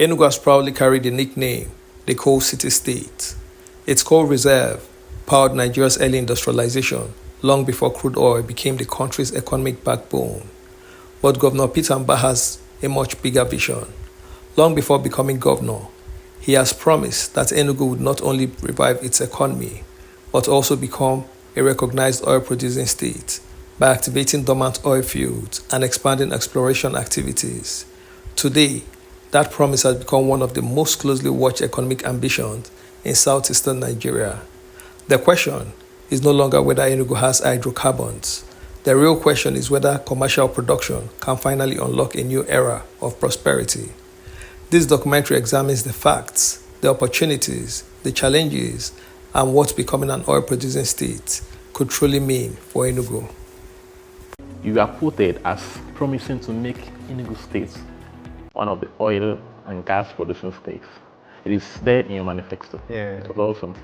Enugu has proudly carried the nickname the Coal City State. Its coal reserve powered Nigeria's early industrialization long before crude oil became the country's economic backbone. But Governor Peter Mbah has a much bigger vision. Long before becoming governor, he has promised that Enugu would not only revive its economy, but also become a recognized oil-producing state by activating dormant oil fields and expanding exploration activities. Today, that promise has become one of the most closely watched economic ambitions in southeastern Nigeria. The question is no longer whether Enugu has hydrocarbons. The real question is whether commercial production can finally unlock a new era of prosperity. This documentary examines the facts, the opportunities, the challenges, and what becoming an oil-producing state could truly mean for Enugu. You are quoted as promising to make Enugu State one of the oil and gas producing states. It is there in your manifesto. Yeah. It was awesome.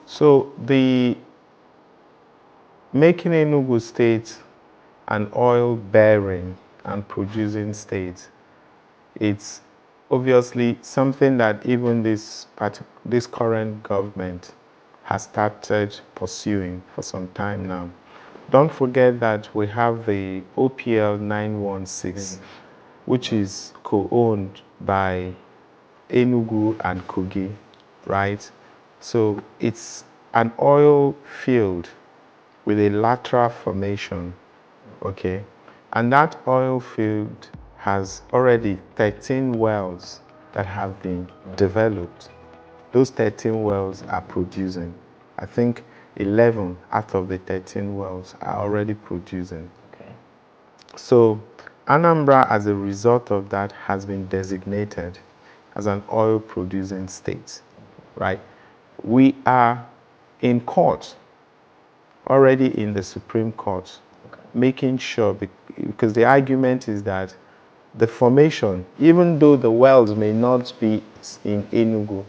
So the making Enugu State an oil-bearing and producing state, it's obviously something that even this current government has started pursuing for some time now. Don't forget that we have the OPL 916, which is co-owned by Enugu and Kogi, right? So it's an oil field with a lateral formation, okay? And that oil field has already 13 wells that have been developed. Those 13 wells are producing. I think 11 out of the 13 wells are already producing. Okay. So Anambra, as a result of that, has been designated as an oil-producing state, right? We are in court, already in the Supreme Court, making sure, because the argument is that the formation, even though the wells may not be in Enugu,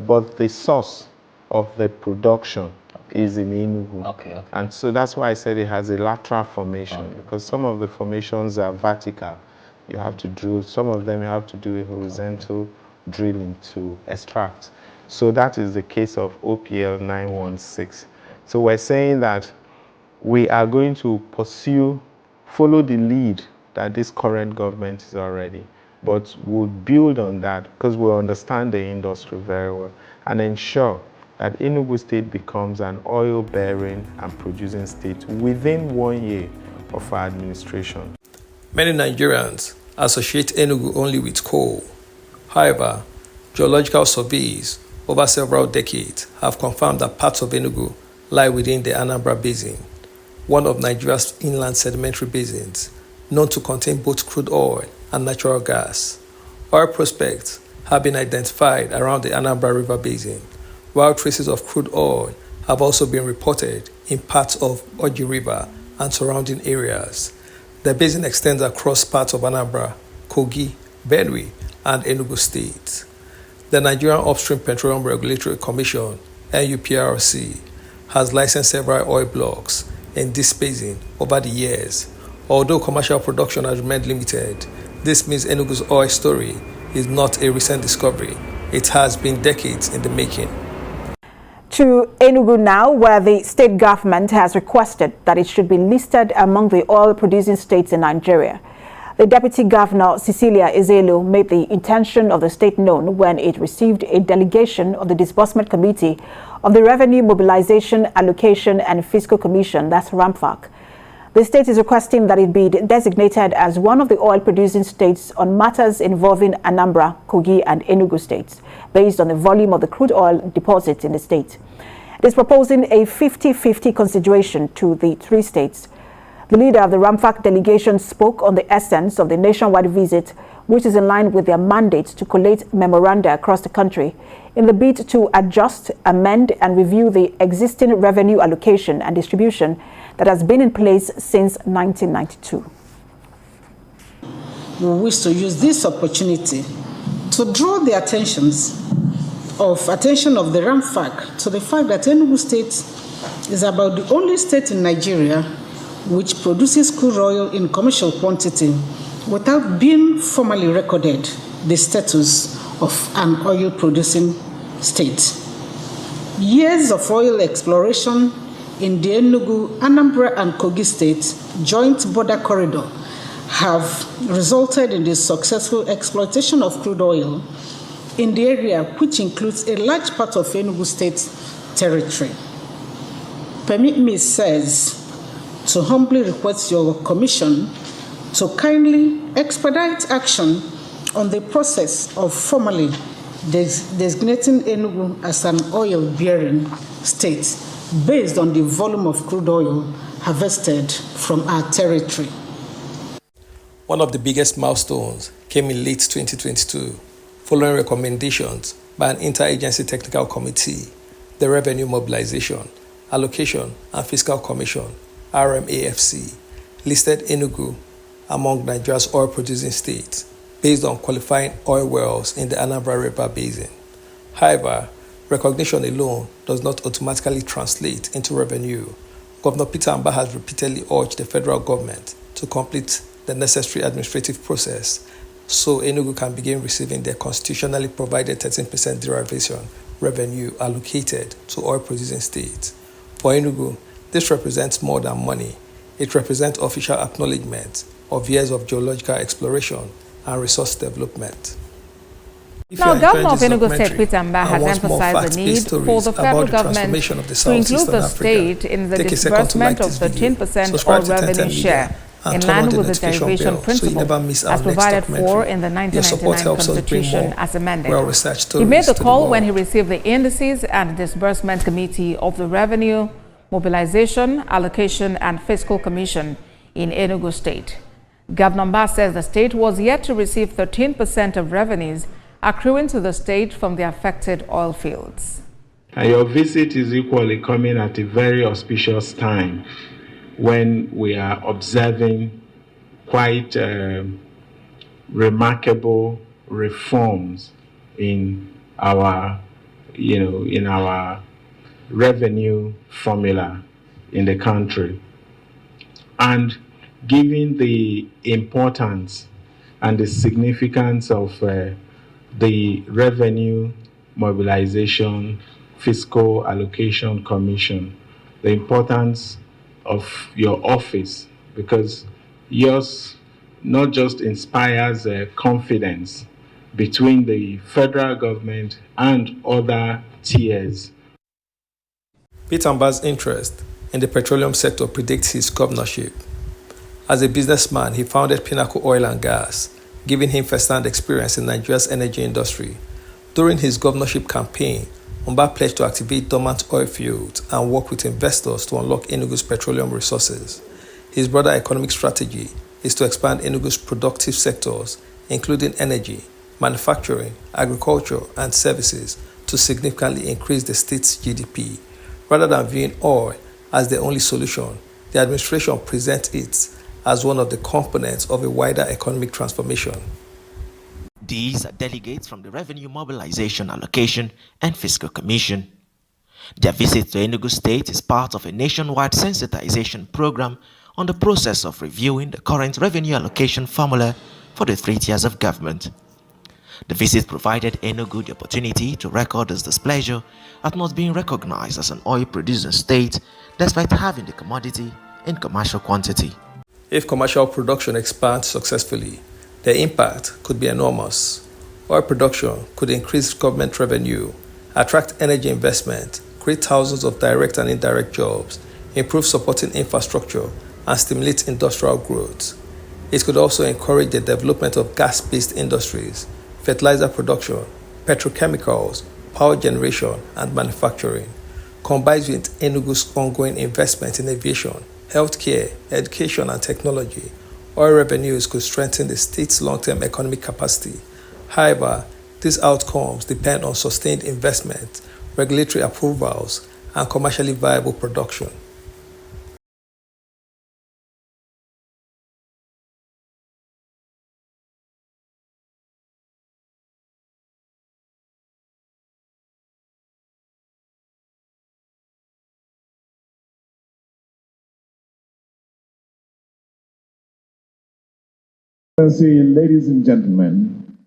but the source of the production is in Enugu. Okay. And so that's why I said it has a lateral formation, because some of the formations are vertical. You have to drill, some of them you have to do a horizontal drilling to extract. So that is the case of OPL 916. So we're saying that we are going to follow the lead that this current government is already, but we'll build on that because we understand the industry very well and ensure that Enugu State becomes an oil-bearing and producing state within 1 year of our administration. Many Nigerians associate Enugu only with coal. However, geological surveys over several decades have confirmed that parts of Enugu lie within the Anambra Basin, one of Nigeria's inland sedimentary basins, known to contain both crude oil and natural gas. Oil prospects have been identified around the Anambra River Basin, while traces of crude oil have also been reported in parts of Oji River and surrounding areas. The basin extends across parts of Anambra, Kogi, Benue, and Enugu State. The Nigerian Upstream Petroleum Regulatory Commission, NUPRC, has licensed several oil blocks in this basin over the years. Although commercial production has remained limited, this means Enugu's oil story is not a recent discovery. It has been decades in the making. To Enugu now, where the state government has requested that it should be listed among the oil-producing states in Nigeria. The Deputy Governor, Cecilia Ezelu, made the intention of the state known when it received a delegation of the Disbursement Committee of the Revenue Mobilization, Allocation and Fiscal Commission, that's RAMFAC. The state is requesting that it be designated as one of the oil-producing states on matters involving Anambra, Kogi and Enugu states, based on the volume of the crude oil deposits in the state. It is proposing a 50-50 consideration to the three states. The leader of the RAMFAC delegation spoke on the essence of the nationwide visit, which is in line with their mandate to collate memoranda across the country in the bid to adjust, amend and review the existing revenue allocation and distribution that has been in place since 1992. We wish to use this opportunity to draw the attention of the RAMFAC to the fact that Enugu State is about the only state in Nigeria which produces crude oil in commercial quantity without being formally recorded the status of an oil-producing state. Years of oil exploration in the Enugu, Anambra, and Kogi State joint border corridor have resulted in the successful exploitation of crude oil in the area, which includes a large part of Enugu State territory. Permit me, sirs, to humbly request your commission to kindly expedite action on the process of formally designating Enugu as an oil-bearing state based on the volume of crude oil harvested from our territory. One of the biggest milestones came in late 2022, following recommendations by an interagency technical committee, the Revenue Mobilization, Allocation and Fiscal Commission, RMAFC, listed Enugu among Nigeria's oil-producing states based on qualifying oil wells in the Anambra Basin. However, recognition alone does not automatically translate into revenue. Governor Peter Mbah has repeatedly urged the federal government to complete the necessary administrative process so Enugu can begin receiving their constitutionally provided 13% derivation revenue allocated to oil-producing states. For Enugu, this represents more than money. It represents official acknowledgement of years of geological exploration and resource development. Now, Governor of Enugu State Peter Mbah has emphasized the need for the federal government to include the state in the disbursement of 13% oil revenue share, in line with the derivation principle as provided for in the 1999 Constitution as amended. He made the call when he received the Indices and Disbursement Committee of the Revenue, Mobilization, Allocation and Fiscal Commission in Enugu State. Governor Mbah says the state was yet to receive 13% of revenues accruing to the state from the affected oil fields. And your visit is equally coming at a very auspicious time when we are observing quite remarkable reforms in our, in our revenue formula in the country. And given the importance and the significance of the Revenue Mobilization Fiscal Allocation Commission, the importance of your office, because yours not just inspires confidence between the federal government and other tiers. Peter Mbah's interest in the petroleum sector predates his governorship. As a businessman, he founded Pinnacle Oil and Gas, giving him first-hand experience in Nigeria's energy industry. During his governorship campaign, Mbah pledged to activate dormant oil fields and work with investors to unlock Enugu's petroleum resources. His broader economic strategy is to expand Enugu's productive sectors, including energy, manufacturing, agriculture, and services, to significantly increase the state's GDP. Rather than viewing oil as the only solution, the administration presents it as one of the components of a wider economic transformation. These are delegates from the Revenue Mobilization, Allocation and Fiscal Commission. Their visit to Enugu State is part of a nationwide sensitization program on the process of reviewing the current revenue allocation formula for the 3 tiers of government. The visit provided Enugu the opportunity to record his displeasure at not being recognized as an oil-producing state despite having the commodity in commercial quantity. If commercial production expands successfully, the impact could be enormous. Oil production could increase government revenue, attract energy investment, create thousands of direct and indirect jobs, improve supporting infrastructure, and stimulate industrial growth. It could also encourage the development of gas-based industries, fertilizer production, petrochemicals, power generation, and manufacturing, combined with Enugu's ongoing investment in aviation, healthcare, education, and technology. Oil revenues could strengthen the state's long-term economic capacity. However, these outcomes depend on sustained investment, regulatory approvals, and commercially viable production. Ladies and gentlemen,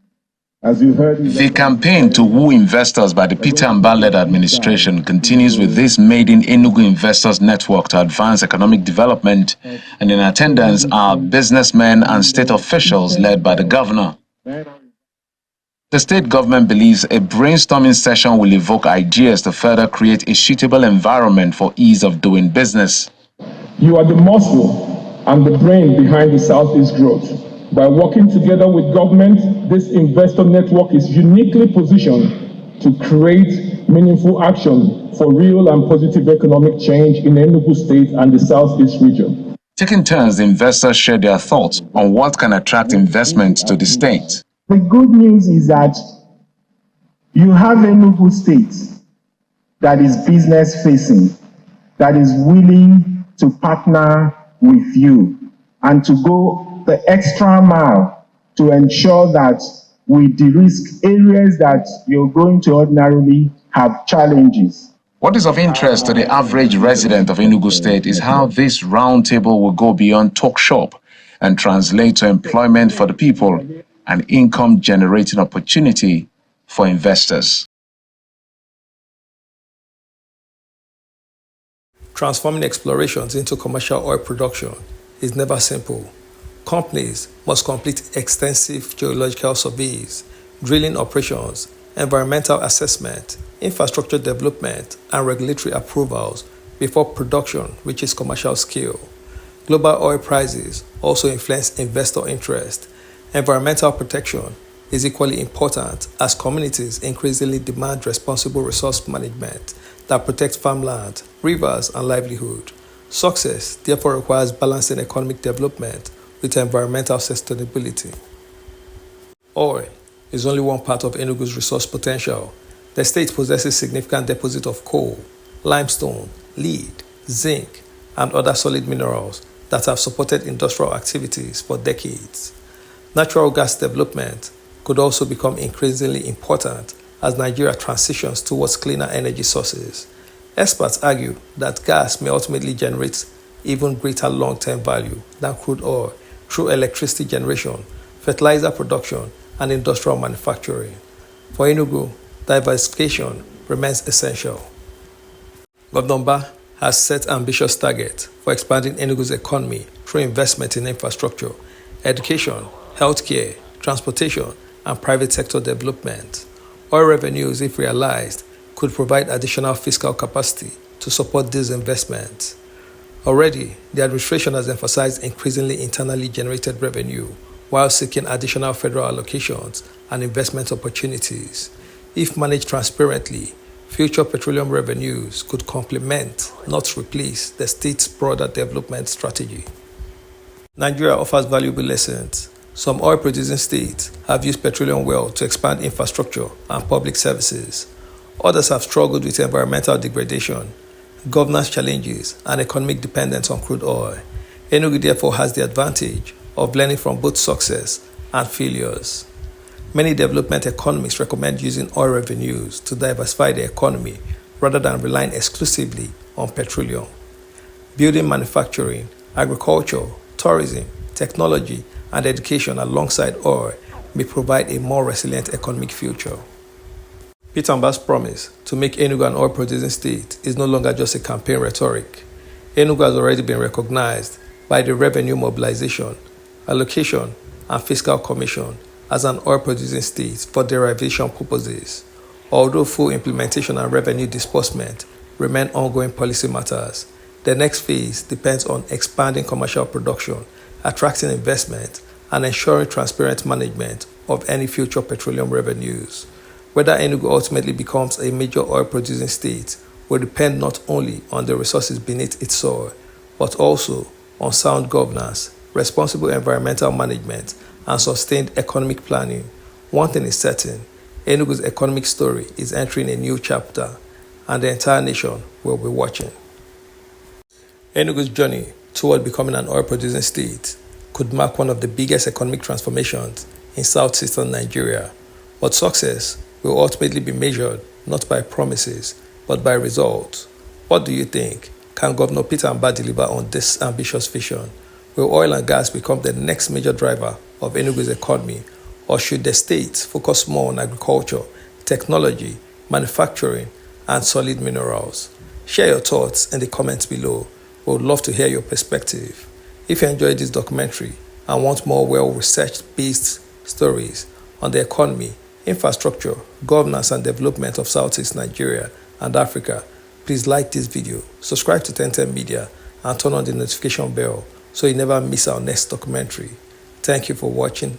As you heard, the campaign to woo investors by the Peter Mbah-led administration continues with this Made in Enugu Investors Network to advance economic development, and in attendance are businessmen and state officials led by the governor. The state government believes a brainstorming session will evoke ideas to further create a suitable environment for ease of doing business. You are the muscle and the brain behind the Southeast growth. By working together with government, this investor network is uniquely positioned to create meaningful action for real and positive economic change in Enugu State and the Southeast region. Taking turns, the investors share their thoughts on what can attract investment to the state. The good news is that you have Enugu State that is business facing, that is willing to partner with you and to go the extra mile to ensure that we de-risk areas that you're going to ordinarily have challenges. What is of interest to the average resident of Enugu State is how this roundtable will go beyond talk shop and translate to employment for the people and income-generating opportunity for investors. Transforming explorations into commercial oil production is never simple. Companies must complete extensive geological surveys, drilling operations, environmental assessment, infrastructure development, and regulatory approvals before production reaches commercial scale. Global oil prices also influence investor interest. Environmental protection is equally important as communities increasingly demand responsible resource management that protects farmland, rivers, and livelihood. Success therefore requires balancing economic development with environmental sustainability. Oil is only one part of Enugu's resource potential. The state possesses significant deposits of coal, limestone, lead, zinc, and other solid minerals that have supported industrial activities for decades. Natural gas development could also become increasingly important as Nigeria transitions towards cleaner energy sources. Experts argue that gas may ultimately generate even greater long-term value than crude oil through electricity generation, fertilizer production, and industrial manufacturing. For Enugu, diversification remains essential. Governor Mbah has set ambitious targets for expanding Enugu's economy through investment in infrastructure, education, healthcare, transportation, and private sector development. Oil revenues, if realized, could provide additional fiscal capacity to support these investments. Already, the administration has emphasized increasingly internally generated revenue while seeking additional federal allocations and investment opportunities. If managed transparently, future petroleum revenues could complement, not replace, the state's broader development strategy. Nigeria offers valuable lessons. Some oil-producing states have used petroleum wealth to expand infrastructure and public services. Others have struggled with environmental degradation, governance challenges, and economic dependence on crude oil. Enugu therefore has the advantage of learning from both success and failures. Many development economists recommend using oil revenues to diversify the economy rather than relying exclusively on petroleum. Building manufacturing, agriculture, tourism, technology, and education alongside oil may provide a more resilient economic future. Peter Mbah's promise to make Enugu an oil-producing state is no longer just a campaign rhetoric. Enugu has already been recognized by the Revenue Mobilization, Allocation, and Fiscal Commission as an oil-producing state for derivation purposes. Although full implementation and revenue disbursement remain ongoing policy matters, the next phase depends on expanding commercial production, attracting investment, and ensuring transparent management of any future petroleum revenues. Whether Enugu ultimately becomes a major oil-producing state will depend not only on the resources beneath its soil, but also on sound governance, responsible environmental management, and sustained economic planning. One thing is certain, Enugu's economic story is entering a new chapter, and the entire nation will be watching. Enugu's journey toward becoming an oil-producing state could mark one of the biggest economic transformations in southeastern Nigeria, but success will ultimately be measured not by promises, but by results. What do you think? Can Governor Peter Mbah deliver on this ambitious vision? Will oil and gas become the next major driver of Enugu's economy, Or should the state focus more on agriculture, technology, manufacturing, and solid minerals? Share your thoughts in the comments below. We would love to hear your perspective. If you enjoyed this documentary and want more well-researched based stories on the economy, infrastructure, governance, and development of Southeast Nigeria and Africa, please like this video, subscribe to 1010 Media, and turn on the notification bell so you never miss our next documentary. Thank you for watching.